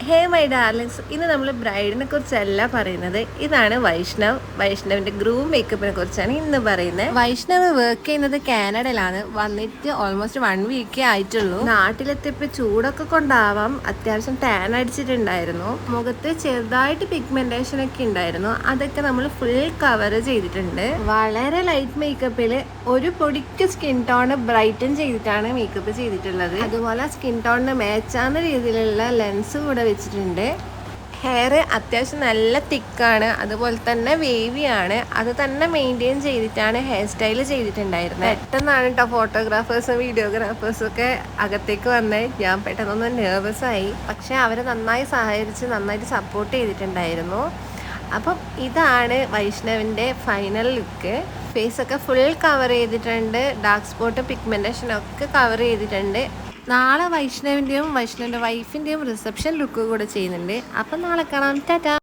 Hey my darlings, ഇന്ന് നമ്മൾ ബ്രൈഡിനെ കുറിച്ചല്ല പറയുന്നത്. ഇതാണ് വൈഷ്ണവിന്റെ ഗ്രൂം മേക്കപ്പിനെ കുറിച്ചാണ് ഇന്ന് പറയുന്നത്. വൈഷ്ണവ് വർക്ക് ചെയ്യുന്നത് കാനഡയിലാണ്. വന്നിട്ട് ഓൾമോസ്റ്റ് 1 വീക്കേ ആയിട്ടുള്ളൂ. നാട്ടിലെത്തിയപ്പോൾ ചൂടൊക്കെ കൊണ്ടാവാം അത്യാവശ്യം ടാൻ അടിച്ചിട്ടുണ്ടായിരുന്നു. മുഖത്ത് ചെറുതായിട്ട് പിഗ്മെന്റേഷൻ ഒക്കെ ഉണ്ടായിരുന്നു. അതൊക്കെ നമ്മൾ ഫുൾ കവർ ചെയ്തിട്ടുണ്ട്. വളരെ ലൈറ്റ് മേക്കപ്പിൽ ഒരു പൊടിക്ക് സ്കിൻ ടോൺ ബ്രൈറ്റൻ ചെയ്തിട്ടാണ് മേക്കപ്പ് ചെയ്തിട്ടുള്ളത്. അതുപോലെ സ്കിൻ ടോണിന് മാച്ചാവുന്ന രീതിയിലുള്ള ലെൻസ് കൂടെ വെച്ചിട്ടുണ്ട്. ഹെയർ അത്യാവശ്യം നല്ല തിക്കാണ്, അതുപോലെ തന്നെ വേവിയാണ്. അത് തന്നെ മെയിൻറ്റെയിൻ ചെയ്തിട്ടാണ് ഹെയർ സ്റ്റൈൽ ചെയ്തിട്ടുണ്ടായിരുന്നത്. പെട്ടെന്നാണ് കേട്ടോ ഫോട്ടോഗ്രാഫേഴ്സും വീഡിയോഗ്രാഫേഴ്സും ഒക്കെ അകത്തേക്ക് വന്നത്. ഞാൻ പെട്ടെന്നൊന്ന് നെർവസ് ആയി. പക്ഷെ അവർ നന്നായി സഹകരിച്ച് നന്നായിട്ട് സപ്പോർട്ട് ചെയ്തിട്ടുണ്ടായിരുന്നു. അപ്പം ഇതാണ് വൈഷ്ണവിൻ്റെ ഫൈനൽ ലുക്ക്. ഫേസൊക്കെ ഫുൾ കവർ ചെയ്തിട്ടുണ്ട്. ഡാർക്ക് സ്പോട്ട് പിഗ്മെൻറ്റേഷനൊക്കെ കവർ ചെയ്തിട്ടുണ്ട്. നാളെ വൈഷ്ണവിൻ്റെ വൈഫിൻ്റെയും റിസപ്ഷൻ ലുക്ക് കൂടെ ചെയ്യുന്നുണ്ട്. അപ്പം നാളെ കാണാം. ടാറ്റാ.